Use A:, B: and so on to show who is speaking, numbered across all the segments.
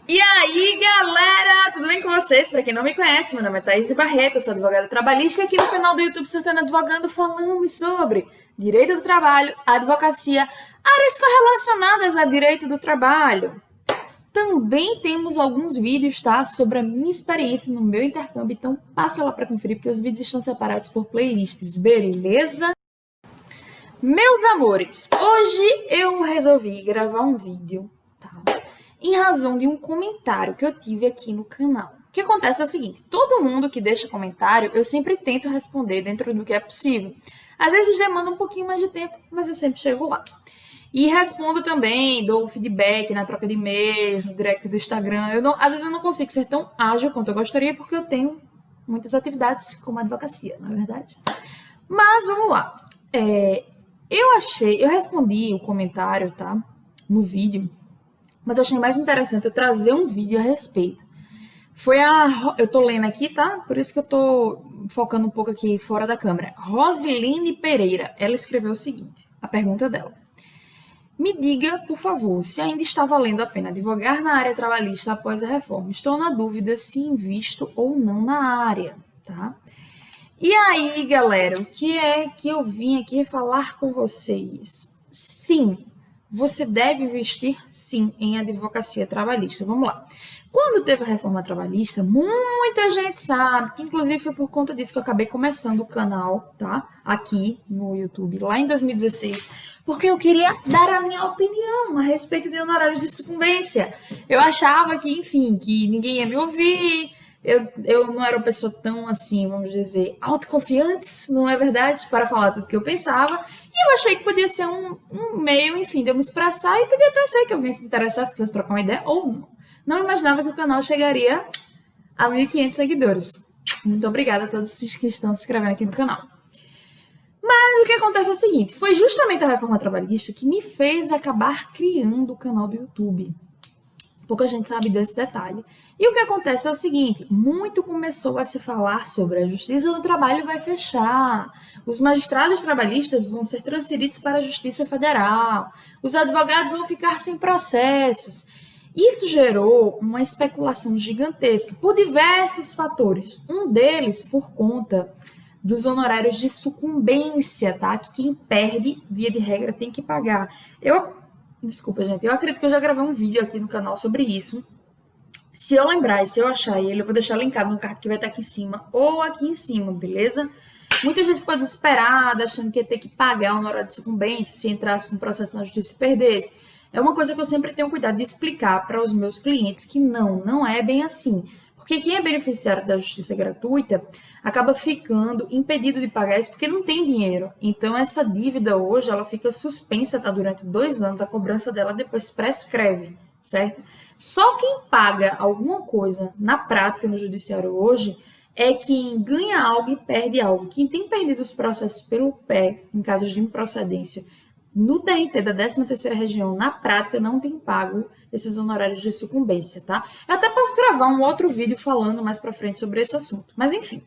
A: E aí, galera, tudo bem com vocês? Para quem não me conhece, meu nome é Thaís Barreto, eu sou advogada trabalhista e aqui no canal do YouTube Surtando Advogando falamos sobre direito do trabalho, advocacia, áreas correlacionadas a direito do trabalho. Também temos alguns vídeos, tá, sobre a minha experiência no meu intercâmbio, então passa lá para conferir porque os vídeos estão separados por playlists, beleza? Meus amores, hoje eu resolvi gravar um vídeo, tá? Em razão de um comentário que eu tive aqui no canal. O que acontece é o seguinte, todo mundo que deixa comentário, eu sempre tento responder dentro do que é possível. Às vezes demanda um pouquinho mais de tempo, mas eu sempre chego lá. E respondo também, dou feedback na troca de e-mails, no direct do Instagram. Às vezes eu não consigo ser tão ágil quanto eu gostaria, porque eu tenho muitas atividades como advocacia, não é verdade? Mas vamos lá. Eu respondi o comentário, tá? No vídeo, mas eu achei mais interessante eu trazer um vídeo a respeito. Eu tô lendo aqui, tá? Por isso que eu tô focando um pouco aqui fora da câmera. Rosiline Pereira, ela escreveu o seguinte, a pergunta dela. Me diga, por favor, se ainda está valendo a pena advogar na área trabalhista após a reforma. Estou na dúvida se invisto ou não na área, tá? E aí, galera, o que é que eu vim aqui falar com vocês? Sim, você deve investir, sim, em advocacia trabalhista. Vamos lá. Quando teve a reforma trabalhista, muita gente sabe, que inclusive foi por conta disso que eu acabei começando o canal, tá? Aqui no YouTube, lá em 2016, porque eu queria dar a minha opinião a respeito de honorários de sucumbência. Eu achava que, enfim, que ninguém ia me ouvir, eu não era uma pessoa tão assim, vamos dizer, autoconfiante, não é verdade, para falar tudo que eu pensava. E eu achei que podia ser um meio, enfim, de eu me expressar e podia até ser que alguém se interessasse, quisesse trocar uma ideia ou não. Não imaginava que o canal chegaria a 1.500 seguidores. Muito obrigada a todos que estão se inscrevendo aqui no canal. Mas o que acontece é o seguinte, foi justamente a reforma trabalhista que me fez acabar criando o canal do YouTube. Pouca gente sabe desse detalhe. E o que acontece é o seguinte, muito começou a se falar sobre a Justiça do Trabalho vai fechar, os magistrados trabalhistas vão ser transferidos para a Justiça Federal, os advogados vão ficar sem processos. Isso gerou uma especulação gigantesca por diversos fatores. Um deles por conta dos honorários de sucumbência, tá? Que quem perde, via de regra, tem que pagar. Desculpa, gente. Eu acredito que eu já gravei um vídeo aqui no canal sobre isso. Se eu lembrar e se eu achar ele, eu vou deixar linkado no card que vai estar aqui em cima ou aqui em cima, beleza? Muita gente ficou desesperada, achando que ia ter que pagar o honorário de sucumbência se entrasse com um processo na justiça e perdesse. É uma coisa que eu sempre tenho cuidado de explicar para os meus clientes que não é bem assim. Porque quem é beneficiário da justiça gratuita acaba ficando impedido de pagar isso porque não tem dinheiro. Então, essa dívida hoje, ela fica suspensa, tá? Durante 2 anos, a cobrança dela depois prescreve, certo? Só quem paga alguma coisa na prática no judiciário hoje é quem ganha algo e perde algo. Quem tem perdido os processos pelo pé, em casos de improcedência, no TRT da 13ª região, na prática, não tem pago esses honorários de sucumbência, tá? Eu até posso gravar um outro vídeo falando mais pra frente sobre esse assunto, mas enfim.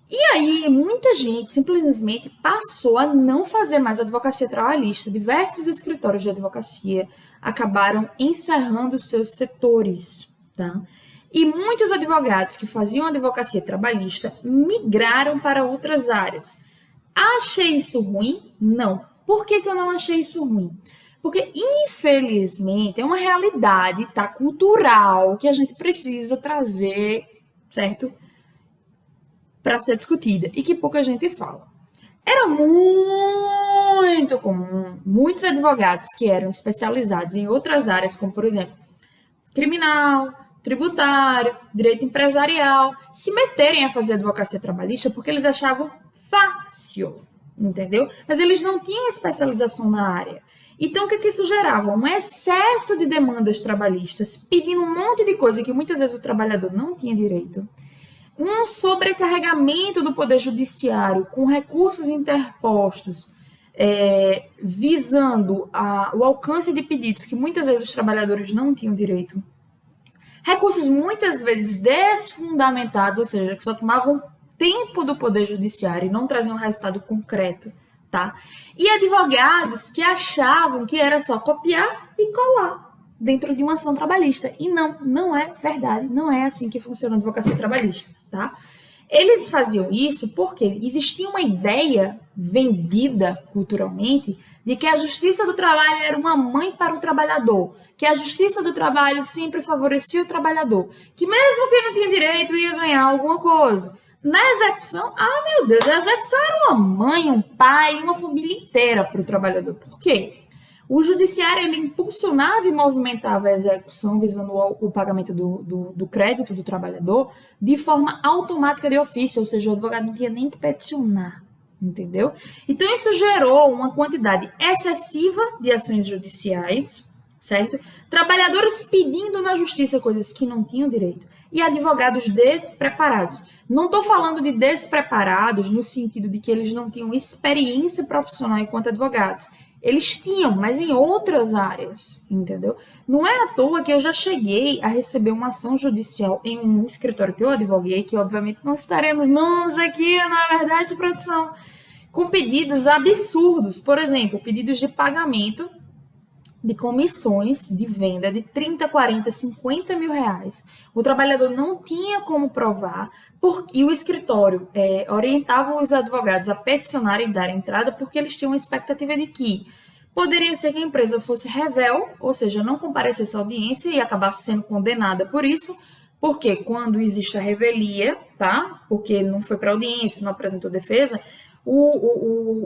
A: E aí, muita gente simplesmente passou a não fazer mais advocacia trabalhista. Diversos escritórios de advocacia acabaram encerrando seus setores, tá? E muitos advogados que faziam advocacia trabalhista migraram para outras áreas. Achei isso ruim? Não. Por que eu não achei isso ruim? Porque, infelizmente, é uma realidade, tá, cultural que a gente precisa trazer, certo? Para ser discutida e que pouca gente fala. Era muito comum muitos advogados que eram especializados em outras áreas, como, por exemplo, criminal, tributário, direito empresarial, se meterem a fazer advocacia trabalhista porque eles achavam fácil, entendeu? Mas eles não tinham especialização na área. Então, o que isso gerava? Um excesso de demandas trabalhistas, pedindo um monte de coisa que muitas vezes o trabalhador não tinha direito. Um sobrecarregamento do Poder Judiciário com recursos interpostos, visando o alcance de pedidos que muitas vezes os trabalhadores não tinham direito. Recursos muitas vezes desfundamentados, ou seja, que só tomavam tempo do Poder Judiciário e não traziam um resultado concreto, tá? E advogados que achavam que era só copiar e colar. dentro de uma ação trabalhista. E não é verdade, não é assim que funciona a advocacia trabalhista, tá? Eles faziam isso porque existia uma ideia vendida culturalmente de que a justiça do trabalho era uma mãe para o trabalhador, que a justiça do trabalho sempre favorecia o trabalhador, que mesmo quem não tinha direito ia ganhar alguma coisa. Na execução, meu Deus, a execução era uma mãe, um pai, uma família inteira para o trabalhador. Por quê? O judiciário ele impulsionava e movimentava a execução visando o pagamento do crédito do trabalhador de forma automática de ofício, ou seja, o advogado não tinha nem que peticionar, entendeu? Então, isso gerou uma quantidade excessiva de ações judiciais, certo? Trabalhadores pedindo na justiça coisas que não tinham direito e advogados despreparados. Não estou falando de despreparados no sentido de que eles não tinham experiência profissional enquanto advogados. Eles tinham, mas em outras áreas, entendeu? Não é à toa que eu já cheguei a receber uma ação judicial em um escritório que eu advoguei, que obviamente não estaremos nomes aqui, na verdade, produção, com pedidos absurdos. Por exemplo, pedidos de pagamento de comissões de venda de 30, 40, 50 mil reais. O trabalhador não tinha como provar e o escritório orientava os advogados a peticionarem e dar entrada porque eles tinham uma expectativa de que poderia ser que a empresa fosse revel, ou seja, não comparecesse à audiência e acabasse sendo condenada por isso, porque quando existe a revelia, tá? Porque não foi para audiência, não apresentou defesa,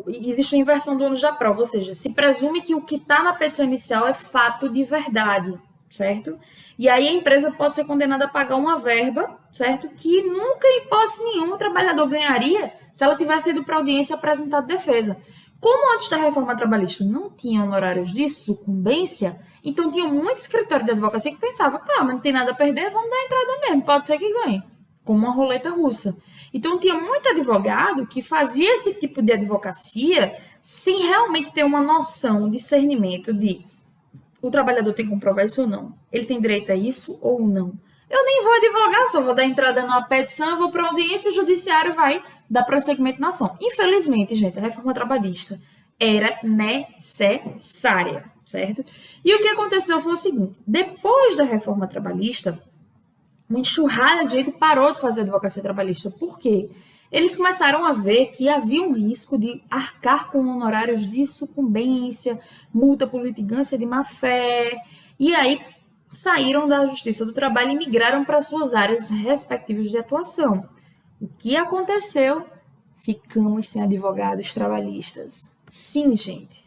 A: existe uma inversão do ônus da prova, ou seja, se presume que o que está na petição inicial é fato de verdade, certo? E aí a empresa pode ser condenada a pagar uma verba, certo? Que nunca, em hipótese nenhuma, o trabalhador ganharia se ela tivesse ido para a audiência e apresentado defesa. Como antes da reforma trabalhista não tinha honorários de sucumbência, então tinha muito escritório de advocacia que pensava, mas não tem nada a perder, vamos dar entrada mesmo, pode ser que ganhe. Como uma roleta russa. Então, tinha muito advogado que fazia esse tipo de advocacia sem realmente ter uma noção, um discernimento de o trabalhador tem que comprovar isso ou não. Ele tem direito a isso ou não. Eu nem vou advogar, só vou dar entrada numa petição, eu vou para a audiência e o judiciário vai dar prosseguimento na ação. Infelizmente, gente, a reforma trabalhista era necessária, certo? E o que aconteceu foi o seguinte, depois da reforma trabalhista, uma enxurrada de gente parou de fazer advocacia trabalhista. Por quê? Eles começaram a ver que havia um risco de arcar com honorários de sucumbência, multa por litigância de má-fé, e aí saíram da Justiça do Trabalho e migraram para suas áreas respectivas de atuação. O que aconteceu? Ficamos sem advogados trabalhistas. Sim, gente.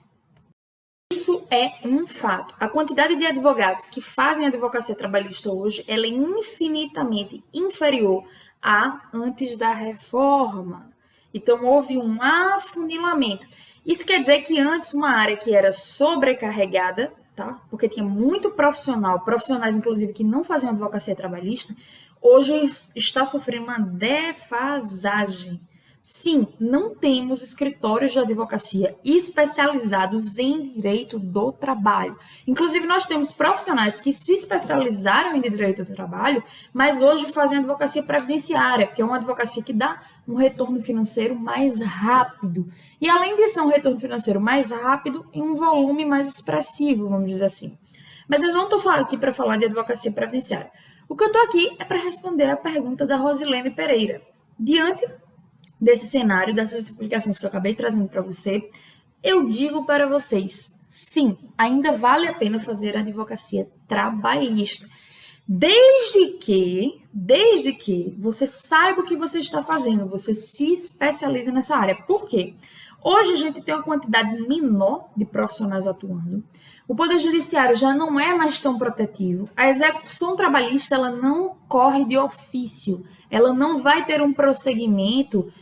A: Isso é um fato. A quantidade de advogados que fazem advocacia trabalhista hoje ela é infinitamente inferior a antes da reforma. Então, houve um afunilamento. Isso quer dizer que antes uma área que era sobrecarregada, tá? Porque tinha muito profissionais inclusive que não faziam advocacia trabalhista, hoje está sofrendo uma defasagem. Sim, não temos escritórios de advocacia especializados em direito do trabalho. Inclusive, nós temos profissionais que se especializaram em direito do trabalho, mas hoje fazem advocacia previdenciária, que é uma advocacia que dá um retorno financeiro mais rápido. E além de ser um retorno financeiro mais rápido, em um volume mais expressivo, vamos dizer assim. Mas eu não estou aqui para falar de advocacia previdenciária. O que eu estou aqui é para responder a pergunta da Rosilene Pereira. Diante desse cenário, dessas explicações que eu acabei trazendo para você, eu digo para vocês, sim, ainda vale a pena fazer advocacia trabalhista, desde que você saiba o que você está fazendo, você se especialize nessa área. Por quê? Hoje a gente tem uma quantidade menor de profissionais atuando, o Poder Judiciário já não é mais tão protetivo, a execução trabalhista ela não corre de ofício, ela não vai ter um prosseguimento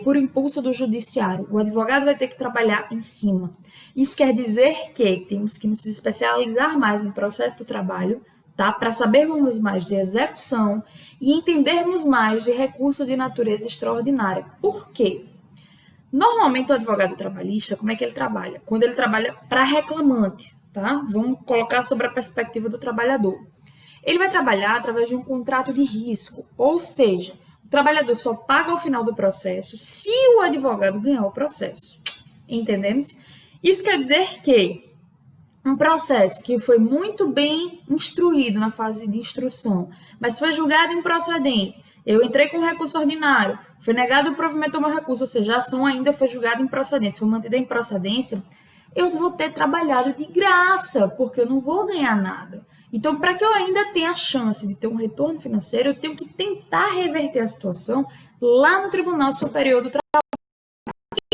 A: por impulso do judiciário. O advogado vai ter que trabalhar em cima. Isso quer dizer que temos que nos especializar mais no processo do trabalho, tá? Para sabermos mais de execução e entendermos mais de recurso de natureza extraordinária. Por quê? Normalmente o advogado trabalhista, como é que ele trabalha? Quando ele trabalha para reclamante, tá? Vamos colocar sobre a perspectiva do trabalhador. Ele vai trabalhar através de um contrato de risco, ou seja, o trabalhador só paga ao final do processo se o advogado ganhar o processo. Entendemos? Isso quer dizer que um processo que foi muito bem instruído na fase de instrução, mas foi julgado improcedente, eu entrei com recurso ordinário, foi negado o provimento ao meu recurso, ou seja, a ação ainda foi julgada improcedente, foi mantida em procedência, eu vou ter trabalhado de graça, porque eu não vou ganhar nada. Então, para que eu ainda tenha a chance de ter um retorno financeiro, eu tenho que tentar reverter a situação lá no Tribunal Superior do Trabalho.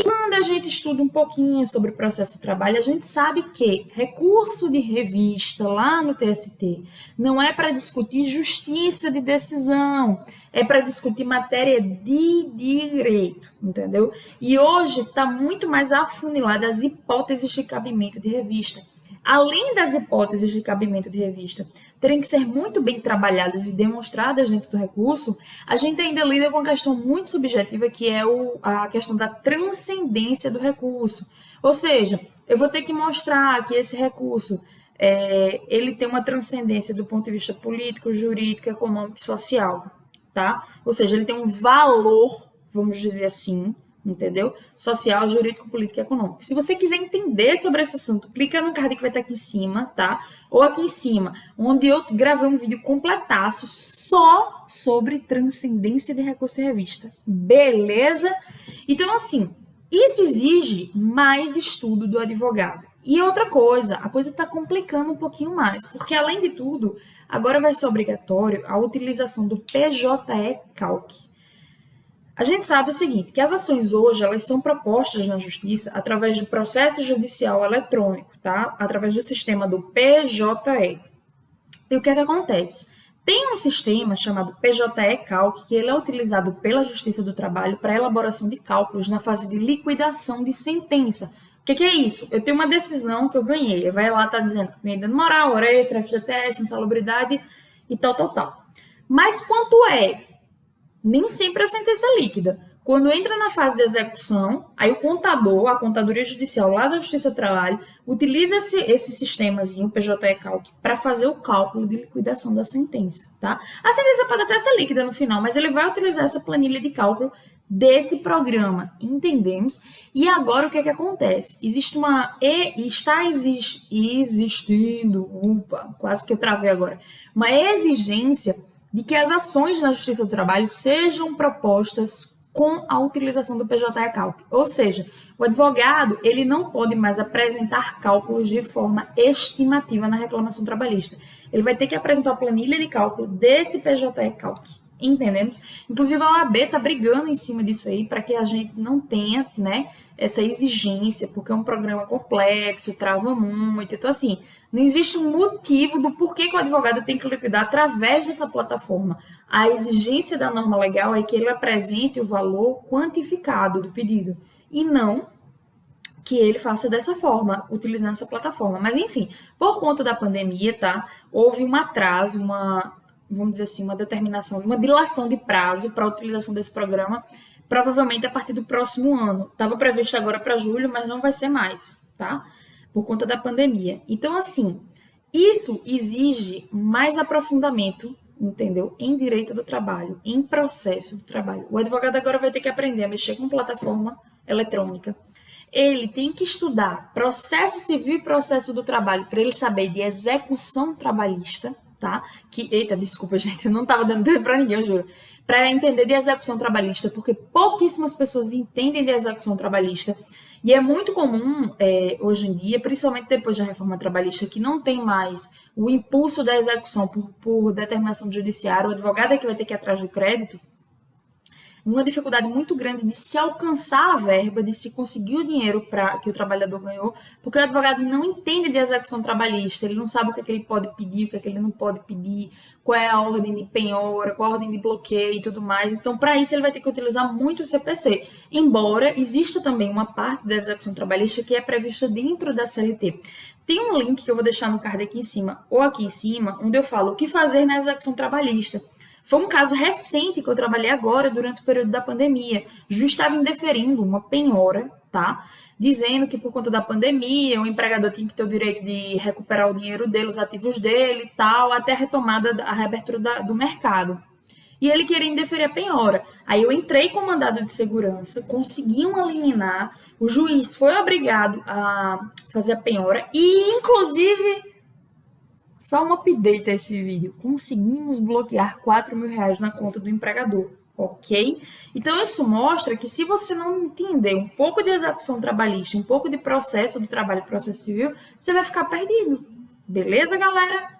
A: Quando a gente estuda um pouquinho sobre o processo de trabalho, a gente sabe que recurso de revista lá no TST não é para discutir justiça de decisão, é para discutir matéria de direito, entendeu? E hoje está muito mais afunilada as hipóteses de cabimento de revista. Além das hipóteses de cabimento de revista terem que ser muito bem trabalhadas e demonstradas dentro do recurso, a gente ainda lida com uma questão muito subjetiva, que é a questão da transcendência do recurso. Ou seja, eu vou ter que mostrar que esse recurso ele tem uma transcendência do ponto de vista político, jurídico, econômico e social, tá? Ou seja, ele tem um valor, vamos dizer assim, entendeu? Social, jurídico, político e econômico. Se você quiser entender sobre esse assunto, clica no card que vai estar aqui em cima, tá? Ou aqui em cima, onde eu gravei um vídeo completaço só sobre transcendência de recurso de revista. Beleza? Então, assim, isso exige mais estudo do advogado. E outra coisa, a coisa está complicando um pouquinho mais, porque além de tudo, agora vai ser obrigatório a utilização do PJE-Calc. A gente sabe o seguinte, que as ações hoje, elas são propostas na justiça através do processo judicial eletrônico, tá? Através do sistema do PJE. E o que é que acontece? Tem um sistema chamado PJE-Calc, que ele é utilizado pela Justiça do Trabalho para elaboração de cálculos na fase de liquidação de sentença. O que é isso? Eu tenho uma decisão que eu ganhei, vai lá, tá dizendo que ganhei dano moral, hora extra, FGTS, insalubridade e tal. Mas quanto é? Nem sempre a sentença é líquida. Quando entra na fase de execução, aí o contador, a contadoria judicial lá da Justiça do Trabalho, utiliza esse sistemazinho, o PJE-Calc, para fazer o cálculo de liquidação da sentença, tá? A sentença pode até ser líquida no final, mas ele vai utilizar essa planilha de cálculo desse programa, entendemos? E agora o que é que acontece? Está existindo, quase que eu travei agora, uma exigência de que as ações na Justiça do Trabalho sejam propostas com a utilização do PJE-Calc. Ou seja, o advogado ele não pode mais apresentar cálculos de forma estimativa na reclamação trabalhista. Ele vai ter que apresentar a planilha de cálculo desse PJE-Calc. Entendemos? Inclusive a OAB está brigando em cima disso aí para que a gente não tenha, né, essa exigência, porque é um programa complexo, trava muito. Então, assim, não existe um motivo do porquê que o advogado tem que liquidar através dessa plataforma. A exigência da norma legal é que ele apresente o valor quantificado do pedido e não que ele faça dessa forma, utilizando essa plataforma. Mas, enfim, por conta da pandemia, tá? Houve um atraso, vamos dizer assim, uma determinação, uma dilação de prazo para a utilização desse programa, provavelmente a partir do próximo ano. Estava previsto agora para julho, mas não vai ser mais, tá? Por conta da pandemia. Então, assim, isso exige mais aprofundamento, entendeu? Em direito do trabalho, em processo do trabalho. O advogado agora vai ter que aprender a mexer com plataforma eletrônica. Ele tem que estudar processo civil e processo do trabalho para ele saber de execução trabalhista, tá? Eita, desculpa, gente, eu não estava dando tempo para ninguém, eu juro. Para entender de execução trabalhista, porque pouquíssimas pessoas entendem de execução trabalhista. E é muito comum, hoje em dia, principalmente depois da reforma trabalhista, que não tem mais o impulso da execução por determinação do judiciário, o advogado é que vai ter que ir atrás do crédito, uma dificuldade muito grande de se alcançar a verba, de se conseguir o dinheiro que o trabalhador ganhou, porque o advogado não entende de execução trabalhista, ele não sabe o que é que ele pode pedir, o que é que ele não pode pedir, qual é a ordem de penhora, qual a ordem de bloqueio e tudo mais. Então, para isso, ele vai ter que utilizar muito o CPC, embora exista também uma parte da execução trabalhista que é prevista dentro da CLT. Tem um link que eu vou deixar no card aqui em cima ou aqui em cima, onde eu falo o que fazer na execução trabalhista. Foi um caso recente que eu trabalhei agora durante o período da pandemia. O juiz estava indeferindo uma penhora, tá? Dizendo que por conta da pandemia o empregador tinha que ter o direito de recuperar o dinheiro dele, os ativos dele e tal, até a retomada, a reabertura do mercado. e ele queria indeferir a penhora. Aí eu entrei com mandado de segurança, consegui uma liminar, o juiz foi obrigado a fazer a penhora e, inclusive, só um update a esse vídeo, conseguimos bloquear R$ 4.000 na conta do empregador, ok? Então isso mostra que se você não entender um pouco de execução trabalhista, um pouco de processo do trabalho e processo civil, você vai ficar perdido. Beleza, galera?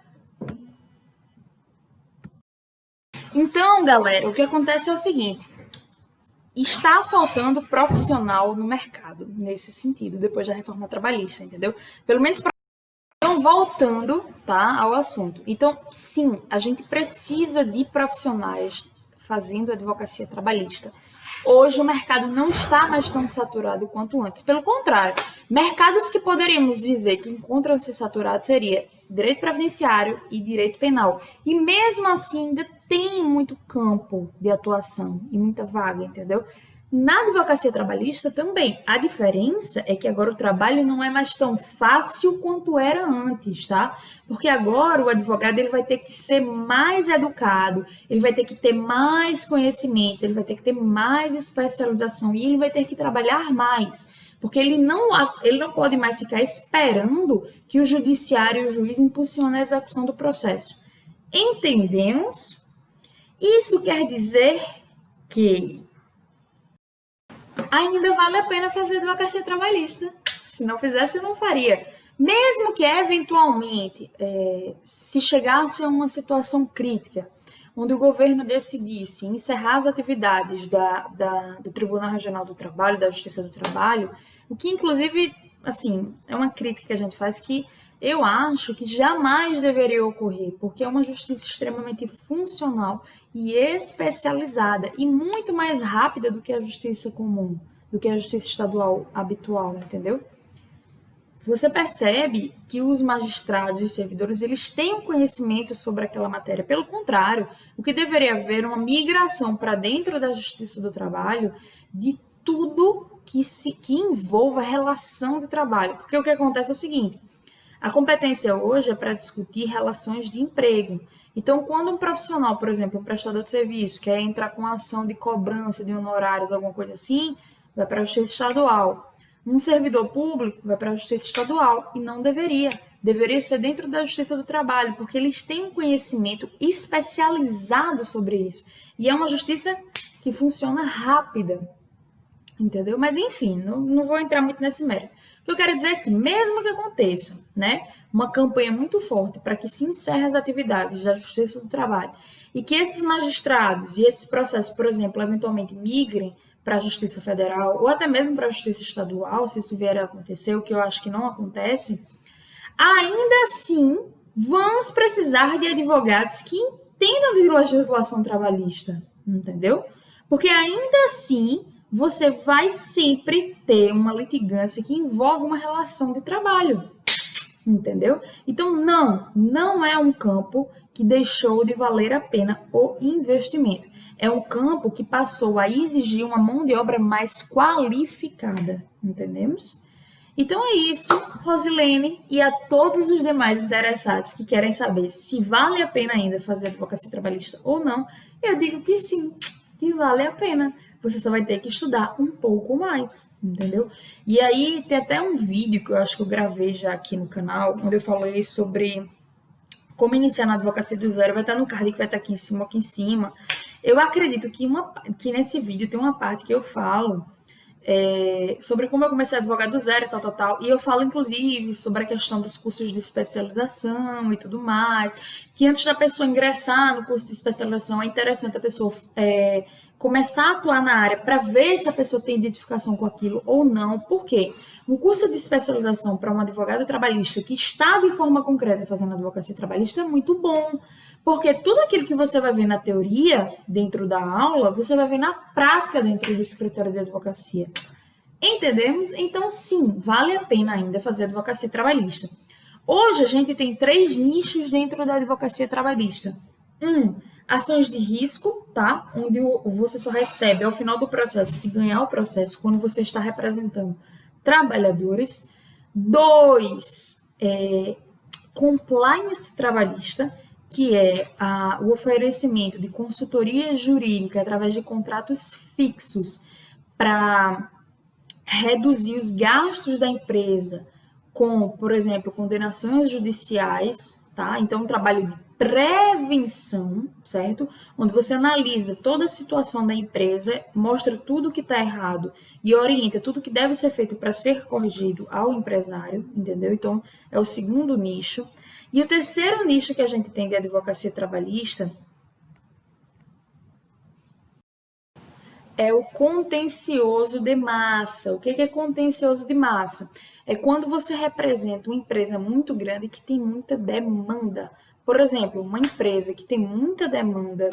A: Então, galera, o que acontece é o seguinte. Está faltando profissional no mercado, nesse sentido, depois da reforma trabalhista, entendeu? Pelo menos então, voltando, tá, ao assunto. Então, sim, a gente precisa de profissionais fazendo advocacia trabalhista. Hoje o mercado não está mais tão saturado quanto antes. Pelo contrário, mercados que poderíamos dizer que encontram-se saturados seria direito previdenciário e direito penal. E mesmo assim ainda tem muito campo de atuação e muita vaga, entendeu? Na advocacia trabalhista também. A diferença é que agora o trabalho não é mais tão fácil quanto era antes, tá? Porque agora o advogado ele vai ter que ser mais educado, ele vai ter que ter mais conhecimento, ele vai ter que ter mais especialização e ele vai ter que trabalhar mais. Porque ele não pode mais ficar esperando que o judiciário e o juiz impulsionem a execução do processo. Entendemos? Isso quer dizer que ainda vale a pena fazer advocacia trabalhista. Se não fizesse, eu não faria. Mesmo que, eventualmente, se chegasse a uma situação crítica, onde o governo decidisse encerrar as atividades do Tribunal Regional do Trabalho, da Justiça do Trabalho, o que, inclusive, assim, é uma crítica que a gente faz que eu acho que jamais deveria ocorrer, porque é uma justiça extremamente funcional e especializada e muito mais rápida do que a justiça comum, do que a justiça estadual habitual, entendeu? Você percebe que os magistrados e os servidores, eles têm um conhecimento sobre aquela matéria. Pelo contrário, o que deveria haver uma migração para dentro da Justiça do Trabalho de tudo que envolva a relação de trabalho. Porque o que acontece é o seguinte, a competência hoje é para discutir relações de emprego. Então, quando um profissional, por exemplo, um prestador de serviço, quer entrar com ação de cobrança de honorários, alguma coisa assim, vai para a Justiça Estadual. Um servidor público vai para a Justiça Estadual e não deveria. Deveria ser dentro da Justiça do Trabalho, porque eles têm um conhecimento especializado sobre isso. E é uma justiça que funciona rápida, entendeu? Mas, enfim, não vou entrar muito nesse mérito. O que eu quero dizer é que, mesmo que aconteça, né, uma campanha muito forte para que se encerre as atividades da Justiça do Trabalho e que esses magistrados e esses processos, por exemplo, eventualmente migrem para a Justiça Federal ou até mesmo para a Justiça Estadual, se isso vier a acontecer, o que eu acho que não acontece, ainda assim vamos precisar de advogados que entendam de legislação trabalhista, entendeu? Porque ainda assim você vai sempre ter uma litigância que envolve uma relação de trabalho, entendeu? Então, não é um campo que deixou de valer a pena o investimento. É um campo que passou a exigir uma mão de obra mais qualificada, entendemos? Então é isso, Rosilene, e a todos os demais interessados que querem saber se vale a pena ainda fazer advocacia trabalhista ou não, eu digo que sim, que vale a pena. Você só vai ter que estudar um pouco mais, entendeu? E aí tem até um vídeo que eu acho que eu gravei já aqui no canal, onde eu falei sobre como iniciar na advocacia do zero, vai estar no card que vai estar aqui em cima. Eu acredito que nesse vídeo tem uma parte que eu falo sobre como eu comecei a advogar do zero, tal. E eu falo, inclusive, sobre a questão dos cursos de especialização e tudo mais, que antes da pessoa ingressar no curso de especialização, é interessante a pessoa começar a atuar na área para ver se a pessoa tem identificação com aquilo ou não. Por quê? Um curso de especialização para um advogado trabalhista que está de forma concreta fazendo advocacia trabalhista é muito bom, porque tudo aquilo que você vai ver na teoria, dentro da aula, você vai ver na prática dentro do escritório de advocacia. Entendemos? Então, sim, vale a pena ainda fazer advocacia trabalhista. Hoje, a gente tem 3 nichos dentro da advocacia trabalhista. Ações de risco, tá? Onde você só recebe ao final do processo, se ganhar o processo, quando você está representando trabalhadores. 2, compliance trabalhista, que é o oferecimento de consultoria jurídica através de contratos fixos para reduzir os gastos da empresa com, por exemplo, condenações judiciais, tá? Então, um trabalho de prevenção, certo? Onde você analisa toda a situação da empresa, mostra tudo que está errado e orienta tudo que deve ser feito para ser corrigido ao empresário, entendeu? Então, é o segundo nicho. E o terceiro nicho que a gente tem de advocacia trabalhista é o contencioso de massa. O que é contencioso de massa? É quando você representa uma empresa muito grande que tem muita demanda. Por exemplo, uma empresa que tem muita demanda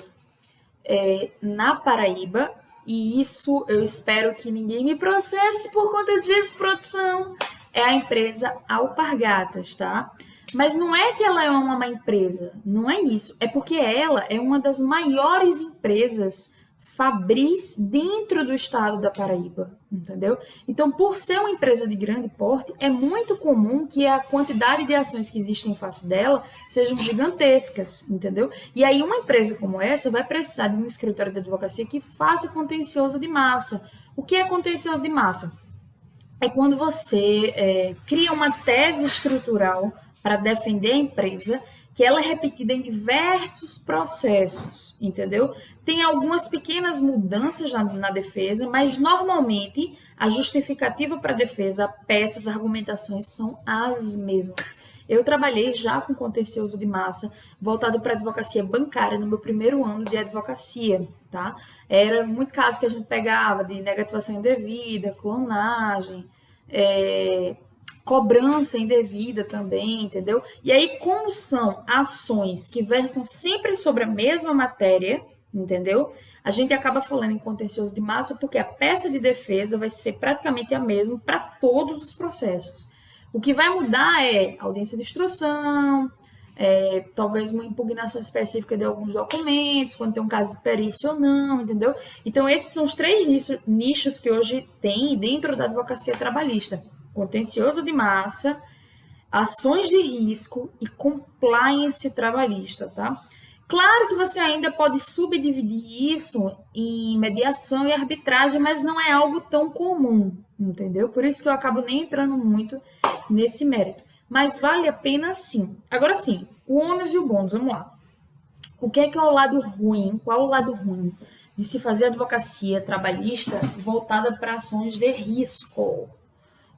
A: na Paraíba, e isso eu espero que ninguém me processe por conta disso, produção, é a empresa Alpargatas, tá? Mas não é que ela é uma má empresa, não é isso. É porque ela é uma das maiores empresas fabris dentro do estado da Paraíba, entendeu? Então, por ser uma empresa de grande porte, é muito comum que a quantidade de ações que existem em face dela sejam gigantescas, entendeu? E aí uma empresa como essa vai precisar de um escritório de advocacia que faça contencioso de massa. O que é contencioso de massa? É quando você cria uma tese estrutural para defender a empresa, que ela é repetida em diversos processos, entendeu? Tem algumas pequenas mudanças na defesa, mas normalmente a justificativa para a defesa, peças, argumentações são as mesmas. Eu trabalhei já com contencioso de massa voltado para advocacia bancária no meu primeiro ano de advocacia, tá? Era muito caso que a gente pegava de negativação indevida, clonagem, cobrança indevida também, entendeu? E aí, como são ações que versam sempre sobre a mesma matéria, entendeu? A gente acaba falando em contencioso de massa porque a peça de defesa vai ser praticamente a mesma para todos os processos. O que vai mudar é audiência de instrução, talvez uma impugnação específica de alguns documentos, quando tem um caso de perícia ou não, entendeu? Então, esses são os três nichos que hoje tem dentro da advocacia trabalhista. Contencioso de massa, ações de risco e compliance trabalhista, tá? Claro que você ainda pode subdividir isso em mediação e arbitragem, mas não é algo tão comum, entendeu? Por isso que eu acabo nem entrando muito nesse mérito. Mas vale a pena sim. Agora sim, o ônus e o bônus, vamos lá. O que é o lado ruim? Qual é o lado ruim de se fazer advocacia trabalhista voltada para ações de risco?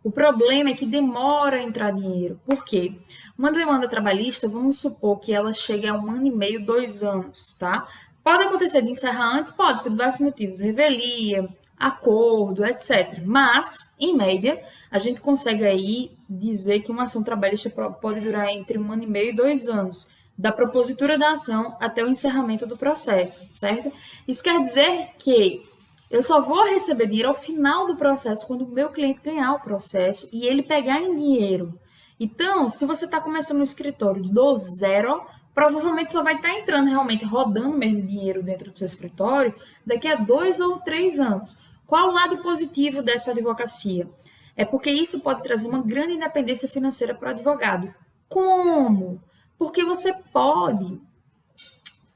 A: O problema é que demora a entrar dinheiro. Por quê? Uma demanda trabalhista, vamos supor que ela chegue a 1 ano e meio, 2 anos, tá? Pode acontecer de encerrar antes? Pode, por diversos motivos. Revelia, acordo, etc. Mas, em média, a gente consegue aí dizer que uma ação trabalhista pode durar entre 1 ano e meio e 2 anos. Da propositura da ação até o encerramento do processo, certo? Isso quer dizer que eu só vou receber dinheiro ao final do processo, quando o meu cliente ganhar o processo e ele pegar em dinheiro. Então, se você está começando no escritório do zero, provavelmente só vai estar entrando realmente, rodando mesmo dinheiro dentro do seu escritório daqui a 2 ou 3 anos. Qual o lado positivo dessa advocacia? É porque isso pode trazer uma grande independência financeira para o advogado. Como? Porque você pode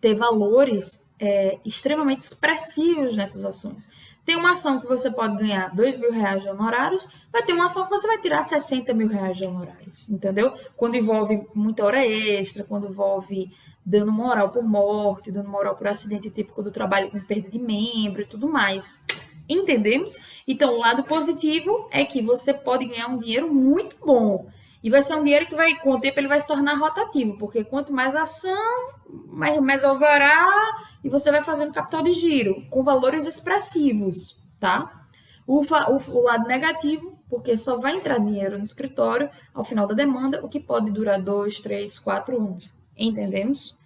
A: ter valores extremamente expressivos nessas ações. Tem uma ação que você pode ganhar R$2.000 de honorários, vai ter uma ação que você vai tirar R$60.000 de honorários, entendeu? Quando envolve muita hora extra, quando envolve dano moral por morte, dano moral por acidente típico do trabalho com perda de membro e tudo mais. Entendemos? Então, o lado positivo é que você pode ganhar um dinheiro muito bom. E vai ser um dinheiro que com o tempo ele vai se tornar rotativo, porque quanto mais ação, mais alvará, e você vai fazendo capital de giro, com valores expressivos, tá? O lado negativo, porque só vai entrar dinheiro no escritório ao final da demanda, o que pode durar 2, 3, 4 anos. Entendemos?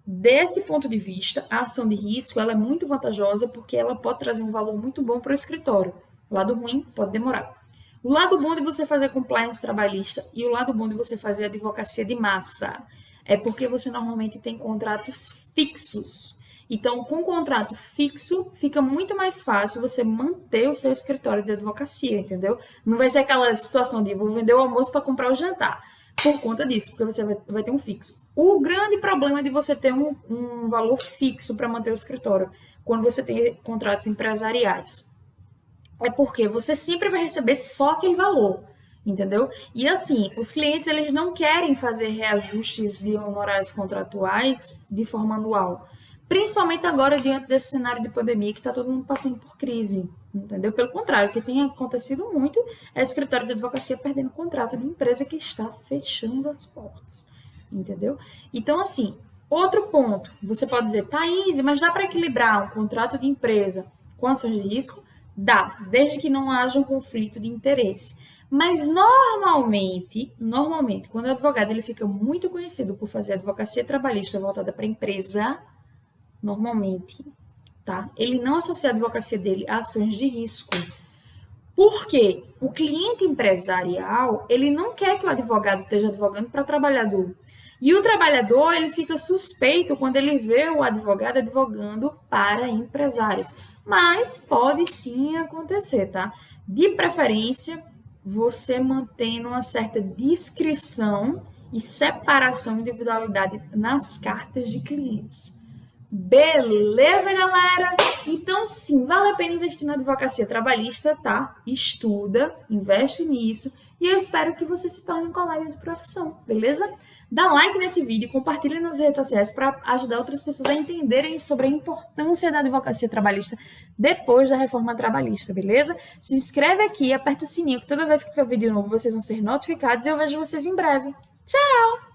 A: Desse ponto de vista, a ação de risco ela é muito vantajosa porque ela pode trazer um valor muito bom para o escritório. O lado ruim pode demorar. O lado bom de você fazer compliance trabalhista e o lado bom de você fazer advocacia de massa é porque você normalmente tem contratos fixos. Então, com contrato fixo, fica muito mais fácil você manter o seu escritório de advocacia, entendeu? Não vai ser aquela situação de vou vender o almoço para comprar o jantar. por conta disso, porque você vai ter um fixo. O grande problema de você ter um valor fixo para manter o escritório, quando você tem contratos empresariais, é porque você sempre vai receber só aquele valor, entendeu? E assim, os clientes eles não querem fazer reajustes de honorários contratuais de forma anual, principalmente agora diante desse cenário de pandemia que está todo mundo passando por crise, entendeu? Pelo contrário, o que tem acontecido muito é escritório de advocacia perdendo contrato de empresa que está fechando as portas, entendeu? Então, assim, outro ponto, você pode dizer, Thaís, mas dá para equilibrar um contrato de empresa com ações de risco? Dá, desde que não haja um conflito de interesse. Mas normalmente, quando o advogado ele fica muito conhecido por fazer advocacia trabalhista voltada para a empresa, normalmente, tá? Ele não associa a advocacia dele a ações de risco. Por quê? O cliente empresarial, ele não quer que o advogado esteja advogando para trabalhador. E o trabalhador, ele fica suspeito quando ele vê o advogado advogando para empresários. Mas pode sim acontecer, tá? De preferência, você mantendo uma certa discrição e separação, individualidade nas cartas de clientes. Beleza, galera? Então, sim, vale a pena investir na advocacia trabalhista, tá? Estuda, investe nisso e eu espero que você se torne um colega de profissão, beleza? Dá like nesse vídeo, compartilha nas redes sociais para ajudar outras pessoas a entenderem sobre a importância da advocacia trabalhista depois da reforma trabalhista, beleza? Se inscreve aqui, aperta o sininho que toda vez que tiver vídeo novo vocês vão ser notificados e eu vejo vocês em breve. Tchau!